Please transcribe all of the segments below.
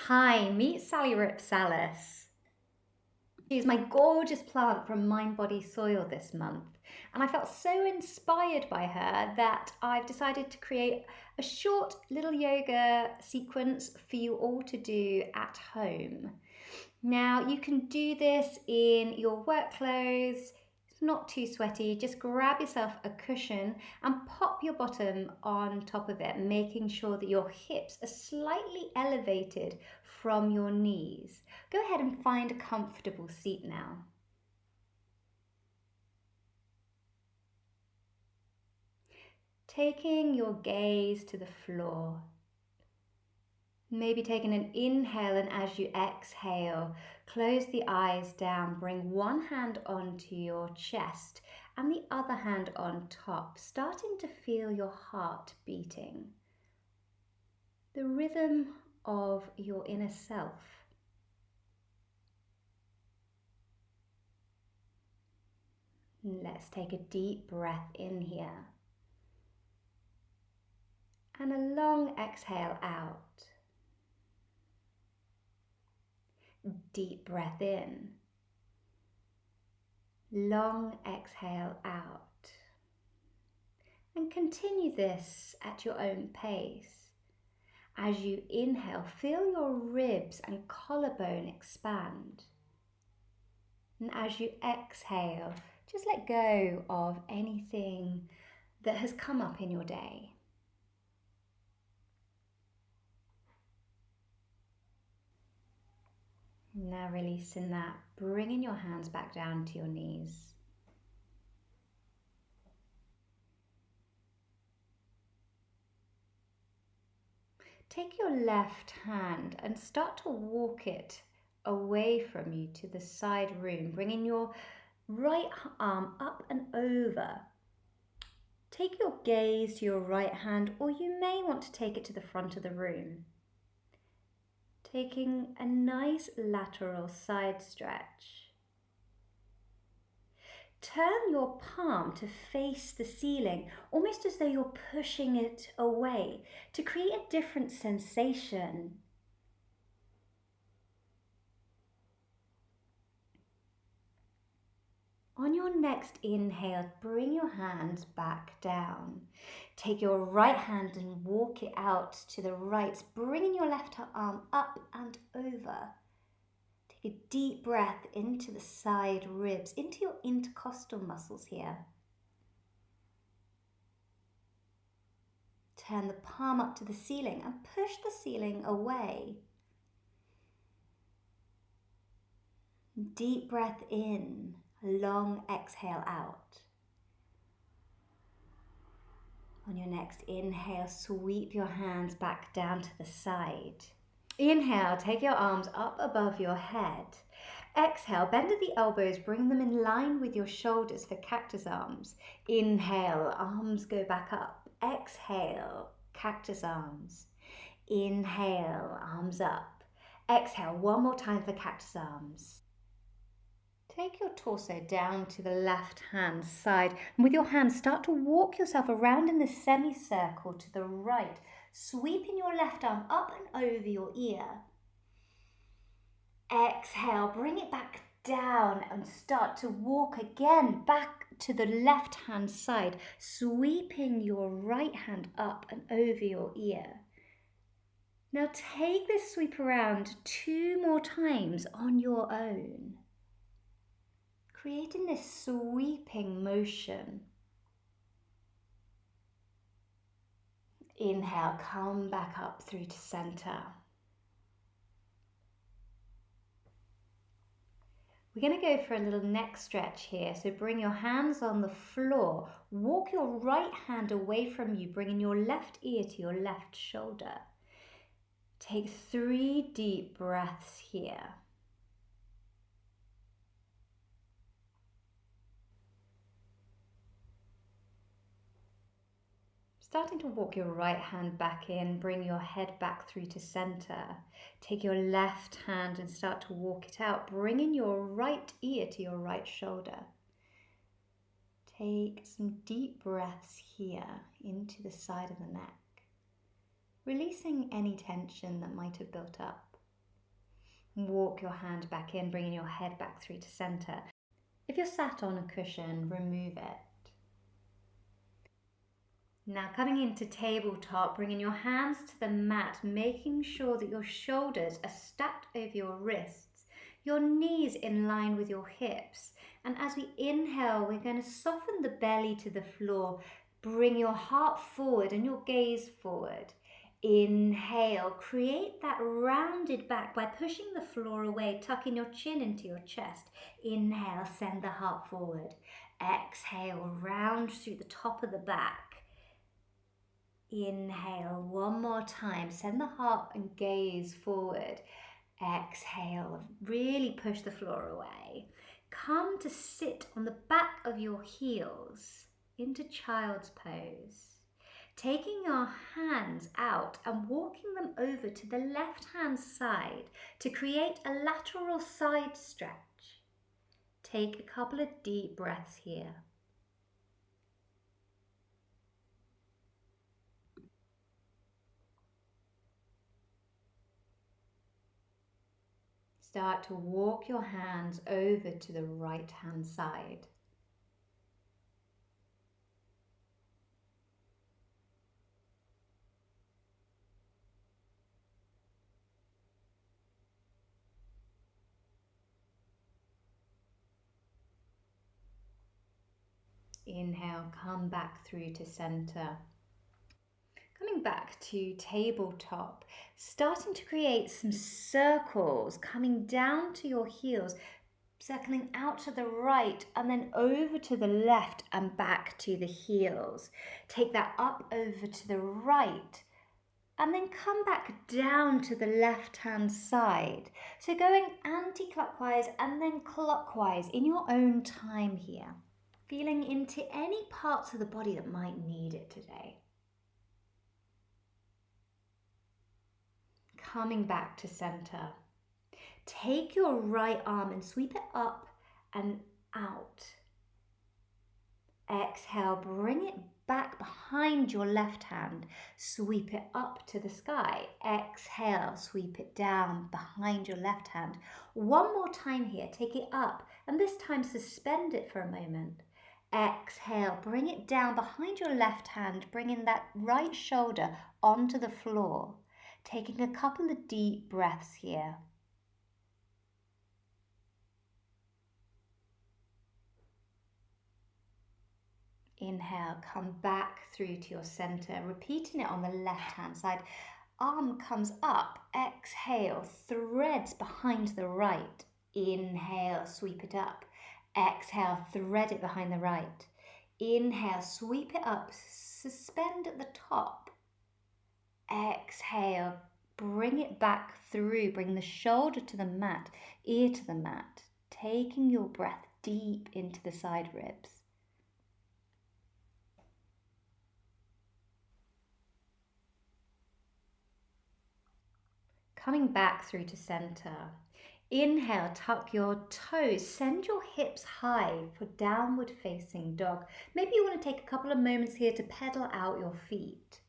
Hi, meet Sally Rhapsalis. She's my gorgeous plant from Mind Body Soil this month, and I felt so inspired by her that I've decided to create a short little yoga sequence for you all to do at home. Now, you can do this in your work clothes. It's not too sweaty. Just grab yourself a cushion and pop your bottom on top of it, making sure that your hips are slightly elevated from your knees. Go ahead and find a comfortable seat now. Taking your gaze to the floor. Maybe taking an inhale, and as you exhale, close the eyes down. Bring one hand onto your chest and the other hand on top, starting to feel your heart beating. The rhythm of your inner self. Let's take a deep breath in here and a long exhale out. Deep breath in, long exhale out. And continue this at your own pace. As you inhale, feel your ribs and collarbone expand. And as you exhale, just let go of anything that has come up in your day. Now releasing that, bringing your hands back down to your knees. Take your left hand and start to walk it away from you to the side room, bringing your right arm up and over. Take your gaze to your right hand, or you may want to take it to the front of the room. Taking a nice lateral side stretch. Turn your palm to face the ceiling, almost as though you're pushing it away to create a different sensation. On your next inhale, bring your hands back down. Take your right hand and walk it out to the right, bringing your left arm up and over. Take a deep breath into the side ribs, into your intercostal muscles here. Turn the palm up to the ceiling and push the ceiling away. Deep breath in, long exhale out. On your next inhale, sweep your hands back down to the side. Inhale, take your arms up above your head. Exhale, bend at the elbows, bring them in line with your shoulders for cactus arms. Inhale, arms go back up. Exhale, cactus arms. Inhale, arms up. Exhale, one more time for cactus arms. Take your torso down to the left hand side, and with your hands start to walk yourself around in the semicircle to the right, sweeping your left arm up and over your ear. Exhale, bring it back down and start to walk again back to the left hand side, sweeping your right hand up and over your ear. Now take this sweep around 2 more times on your own, creating this sweeping motion. Inhale, come back up through to center. We're going to go for a little neck stretch here. So bring your hands on the floor. Walk your right hand away from you, bringing your left ear to your left shoulder. Take 3 deep breaths here. Starting to walk your right hand back in, bring your head back through to center. Take your left hand and start to walk it out, bringing your right ear to your right shoulder. Take some deep breaths here into the side of the neck, releasing any tension that might have built up. Walk your hand back in, bringing your head back through to center. If you're sat on a cushion, remove it. Now coming into tabletop, bringing your hands to the mat, making sure that your shoulders are stacked over your wrists, your knees in line with your hips. And as we inhale, we're going to soften the belly to the floor. Bring your heart forward and your gaze forward. Inhale, create that rounded back by pushing the floor away, tucking your chin into your chest. Inhale, send the heart forward. Exhale, round through the top of the back. Inhale, one more time, send the heart and gaze forward. Exhale, really push the floor away. Come to sit on the back of your heels into child's pose. Taking your hands out and walking them over to the left hand side to create a lateral side stretch. Take a couple of deep breaths here. Start to walk your hands over to the right hand side. Inhale, come back through to center. Coming back to tabletop, starting to create some circles, coming down to your heels, circling out to the right and then over to the left and back to the heels. Take that up over to the right and then come back down to the left-hand side. So going anti-clockwise and then clockwise in your own time here. Feeling into any parts of the body that might need it today. Coming back to center. Take your right arm and sweep it up and out. Exhale, bring it back behind your left hand. Sweep it up to the sky. Exhale, sweep it down behind your left hand. One more time here, take it up and this time suspend it for a moment. Exhale, bring it down behind your left hand, bringing that right shoulder onto the floor. Taking a couple of deep breaths here. Inhale, come back through to your center, repeating it on the left-hand side. Arm comes up, exhale, threads behind the right. Inhale, sweep it up. Exhale, thread it behind the right. Inhale, sweep it up, suspend at the top. Exhale, bring it back through, bring the shoulder to the mat, ear to the mat, taking your breath deep into the side ribs. Coming back through to center. Inhale, tuck your toes, send your hips high for downward facing dog. Maybe you want to take a couple of moments here to pedal out your feet.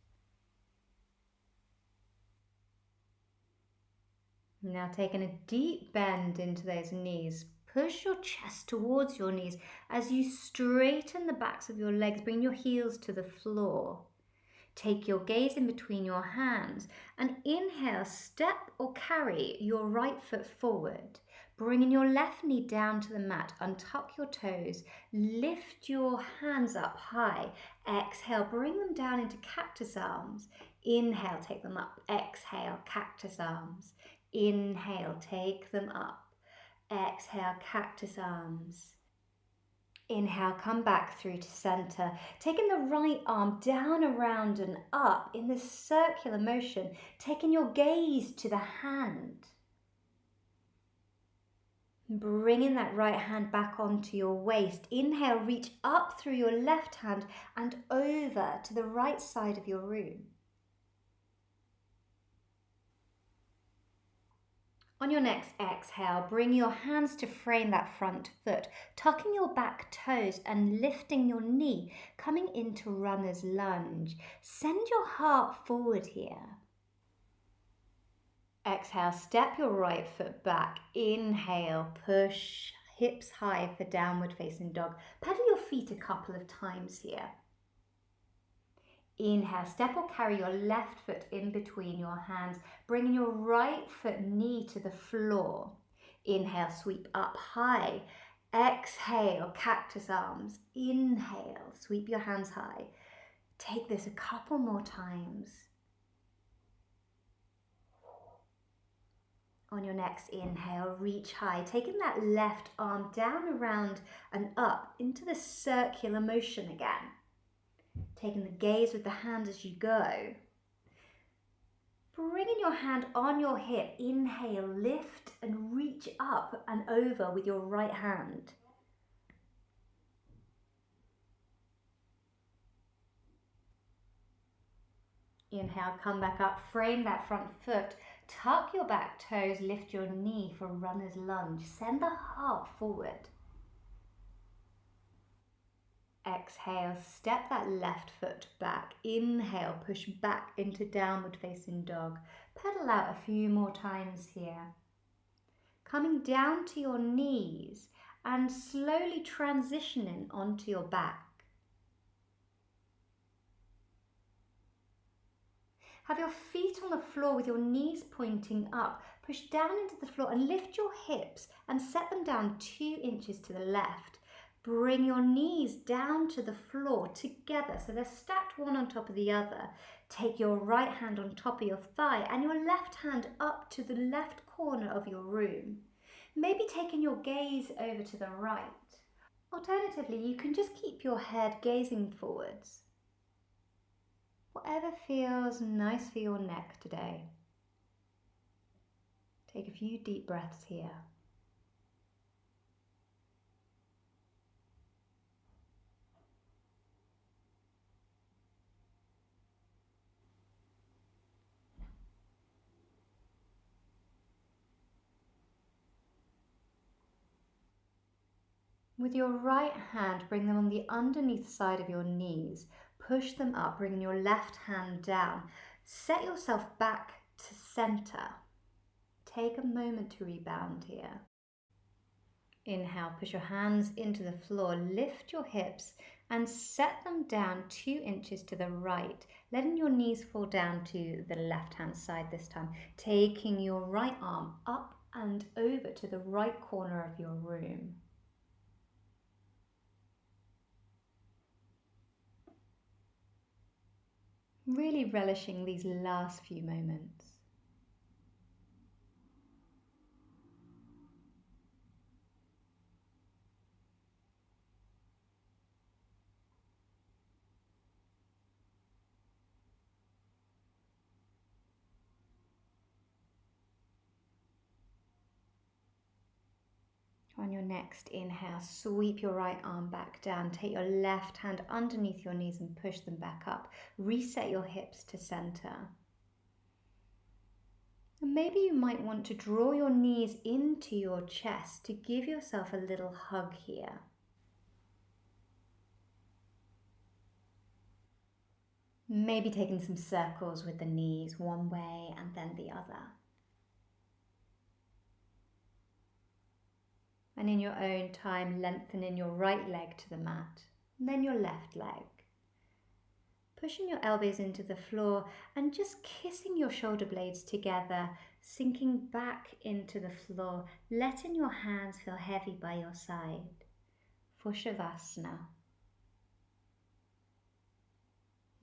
Now taking a deep bend into those knees. Push your chest towards your knees as you straighten the backs of your legs. Bring your heels to the floor. Take your gaze in between your hands and inhale, step or carry your right foot forward. Bringing your left knee down to the mat, untuck your toes, lift your hands up high. Exhale, bring them down into cactus arms. Inhale, take them up. Exhale, cactus arms. Inhale, take them up. Exhale, cactus arms. Inhale, come back through to center. Taking the right arm down, around and up in this circular motion. Taking your gaze to the hand. Bringing that right hand back onto your waist. Inhale, reach up through your left hand and over to the right side of your room. On your next exhale, bring your hands to frame that front foot, tucking your back toes and lifting your knee, coming into runner's lunge. Send your heart forward here. Exhale, step your right foot back. Inhale, push hips high for downward facing dog. Pedal your feet a couple of times here. Inhale, step or carry your left foot in between your hands, bringing your right foot knee to the floor. Inhale, sweep up high. Exhale, cactus arms. Inhale, sweep your hands high. Take this a couple more times. On your next inhale, reach high, taking that left arm down, around and up into the circular motion again. Taking the gaze with the hand as you go. Bringing your hand on your hip, inhale, lift and reach up and over with your right hand. Inhale, come back up, frame that front foot, tuck your back toes, lift your knee for runner's lunge. Send the heart forward. Exhale, step that left foot back. Inhale, push back into downward facing dog. Pedal out a few more times here. Coming down to your knees and slowly transitioning onto your back. Have your feet on the floor with your knees pointing up. Push down into the floor and lift your hips and set them down 2 inches to the left. Bring your knees down to the floor together so they're stacked one on top of the other. Take your right hand on top of your thigh and your left hand up to the left corner of your room. Maybe taking your gaze over to the right. Alternatively, you can just keep your head gazing forwards. Whatever feels nice for your neck today. Take a few deep breaths here. With your right hand, bring them on the underneath side of your knees. Push them up, bringing your left hand down. Set yourself back to center. Take a moment to rebound here. Inhale, push your hands into the floor, lift your hips and set them down 2 inches to the right, letting your knees fall down to the left-hand side this time. Taking your right arm up and over to the right corner of your room. Really relishing these last few moments. On your next inhale, sweep your right arm back down. Take your left hand underneath your knees and push them back up. Reset your hips to center. And maybe you might want to draw your knees into your chest to give yourself a little hug here. Maybe taking some circles with the knees, one way and then the other. And in your own time, lengthening your right leg to the mat, and then your left leg. Pushing your elbows into the floor and just kissing your shoulder blades together, sinking back into the floor, letting your hands feel heavy by your side for Shavasana.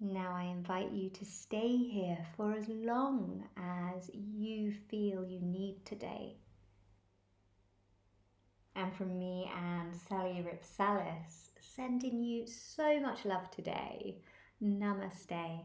Now I invite you to stay here for as long as you feel you need today. And from me and Sally Rhapsalis, sending you so much love today. Namaste.